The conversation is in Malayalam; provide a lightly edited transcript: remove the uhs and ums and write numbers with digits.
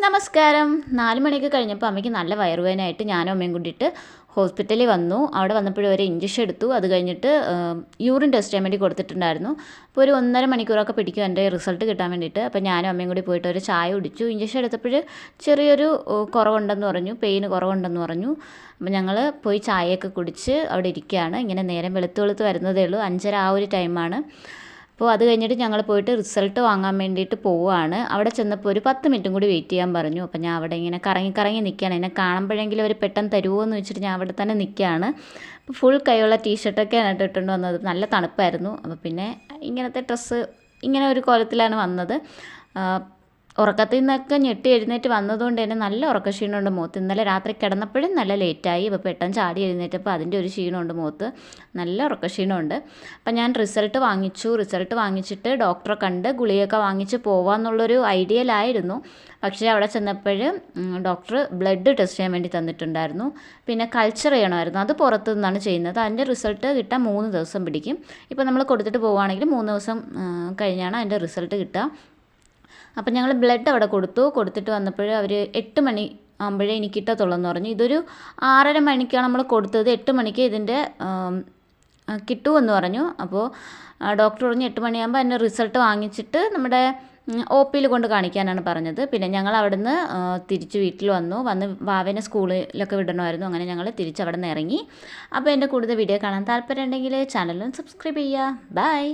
നമസ്കാരം. 4 മണിയൊക്കെ കഴിഞ്ഞപ്പോൾ അമ്മയ്ക്ക് നല്ല വയറുവേദനയായിട്ട് ഞാനും അമ്മയും കൂടിയിട്ട് ഹോസ്പിറ്റലിൽ വന്നു. അവിടെ വന്നപ്പോഴും ഒരു ഇഞ്ചക്ഷൻ എടുത്തു. അത് കഴിഞ്ഞിട്ട് യൂറിൻ ടെസ്റ്റ് ചെയ്യാൻ വേണ്ടി കൊടുത്തിട്ടുണ്ടായിരുന്നു. അപ്പോൾ ഒരു 1.5 മണിക്കൂറൊക്കെ പിടിക്കും എൻ്റെ റിസൾട്ട് കിട്ടാൻ വേണ്ടിയിട്ട്. അപ്പോൾ ഞാനും അമ്മയും കൂടി പോയിട്ട് ഒരു ചായ കുടിച്ചു. ഇഞ്ചക്ഷൻ എടുത്തപ്പോൾ ചെറിയൊരു കുറവുണ്ടെന്ന് പറഞ്ഞു, പെയിൻ കുറവുണ്ടെന്ന് പറഞ്ഞു. അപ്പോൾ ഞങ്ങൾ പോയി ചായയൊക്കെ കുടിച്ച് അവിടെ ഇരിക്കുകയാണ്. ഇങ്ങനെ നേരം വെളുത്ത് വരുന്നതേ ഉള്ളൂ. 5:30 ആ ഒരു ടൈമാണ്. അപ്പോൾ അത് കഴിഞ്ഞിട്ട് ഞങ്ങൾ പോയിട്ട് റിസൾട്ട് വാങ്ങാൻ വേണ്ടിയിട്ട് പോവുകയാണ്. അവിടെ ചെന്നപ്പോൾ ഒരു 10 മിനിറ്റും കൂടി വെയിറ്റ് ചെയ്യാൻ പറഞ്ഞു. അപ്പോൾ ഞാൻ അവിടെ ഇങ്ങനെ കറങ്ങി നിൽക്കുകയാണ്. എന്നെ കാണുമ്പോഴെങ്കിലും അവർ പെട്ടെന്ന് തരുമോ എന്ന് വെച്ചിട്ട് ഞാൻ അവിടെ തന്നെ നിൽക്കുകയാണ്. അപ്പോൾ ഫുൾ കൈയുള്ള ടീഷർട്ടൊക്കെയാണ് ഇട്ടിട്ടുണ്ട് വന്നത്. നല്ല തണുപ്പായിരുന്നു. അപ്പോൾ പിന്നെ ഇങ്ങനത്തെ ഡ്രസ്സ് ഇങ്ങനെ ഒരു കോലത്തിലാണ് വന്നത്. ഉറക്കത്തിൽ നിന്നൊക്കെ ഞെട്ടി എഴുന്നേറ്റ് വന്നതുകൊണ്ട് തന്നെ നല്ല ഉറക്കക്ഷീണമുണ്ട് മുഖത്ത്. ഇന്നലെ രാത്രി കിടന്നപ്പോഴും നല്ല ലേറ്റായി. അപ്പോൾ പെട്ടെന്ന് ചാടി എഴുന്നേറ്റപ്പോൾ അതിൻ്റെ ഒരു ക്ഷീണമുണ്ട് മുഖത്ത്. നല്ല ഉറക്കക്ഷീണമുണ്ട്. അപ്പം ഞാൻ റിസൾട്ട് വാങ്ങിച്ചിട്ട് ഡോക്ടറെ കണ്ട് ഗുളികയൊക്കെ വാങ്ങിച്ച് പോവാമെന്നുള്ളൊരു ഐഡിയയിലായിരുന്നു. പക്ഷേ അവിടെ ചെന്നപ്പോൾ ഡോക്ടർ ബ്ലഡ് ടെസ്റ്റ് ചെയ്യാൻ വേണ്ടി തന്നിട്ടുണ്ടായിരുന്നു. പിന്നെ കൾച്ചർ ചെയ്യണമായിരുന്നു. അത് പുറത്തു നിന്നാണ് ചെയ്യുന്നത്. അതിൻ്റെ റിസൾട്ട് കിട്ടാൻ 3 ദിവസം പിടിക്കും. ഇപ്പോൾ നമ്മൾ കൊടുത്തിട്ട് പോവുകയാണെങ്കിൽ 3 ദിവസം കഴിഞ്ഞാണ് അതിൻ്റെ റിസൾട്ട് കിട്ടുക. അപ്പം ഞങ്ങൾ ബ്ലഡ് അവിടെ കൊടുത്തിട്ട് വന്നപ്പോൾ അവർ 8 മണി ആകുമ്പോഴേ എനിക്ക് കിട്ടത്തുള്ളൂ പറഞ്ഞു. ഇതൊരു 6:30 മണിക്കാണ് നമ്മൾ കൊടുത്തത്. 8 മണിക്ക് ഇതിൻ്റെ കിട്ടുമെന്ന് പറഞ്ഞു. അപ്പോൾ ഡോക്ടർ പറഞ്ഞു 8 മണിയാകുമ്പോൾ അതിൻ്റെ റിസൾട്ട് വാങ്ങിച്ചിട്ട് നമ്മുടെ OPയിൽ കൊണ്ട് കാണിക്കാനാണ് പറഞ്ഞത്. പിന്നെ ഞങ്ങൾ അവിടുന്ന് തിരിച്ച് വീട്ടിൽ വന്ന് വാവേനെ സ്കൂളിലൊക്കെ വിടണമായിരുന്നു. അങ്ങനെ ഞങ്ങൾ തിരിച്ച് അവിടെ നിന്ന് ഇറങ്ങി. അപ്പോൾ എൻ്റെ കൂടുതൽ വീഡിയോ കാണാൻ താല്പര്യം ഉണ്ടെങ്കിൽ ചാനലും സബ്സ്ക്രൈബ് ചെയ്യുക. ബൈ.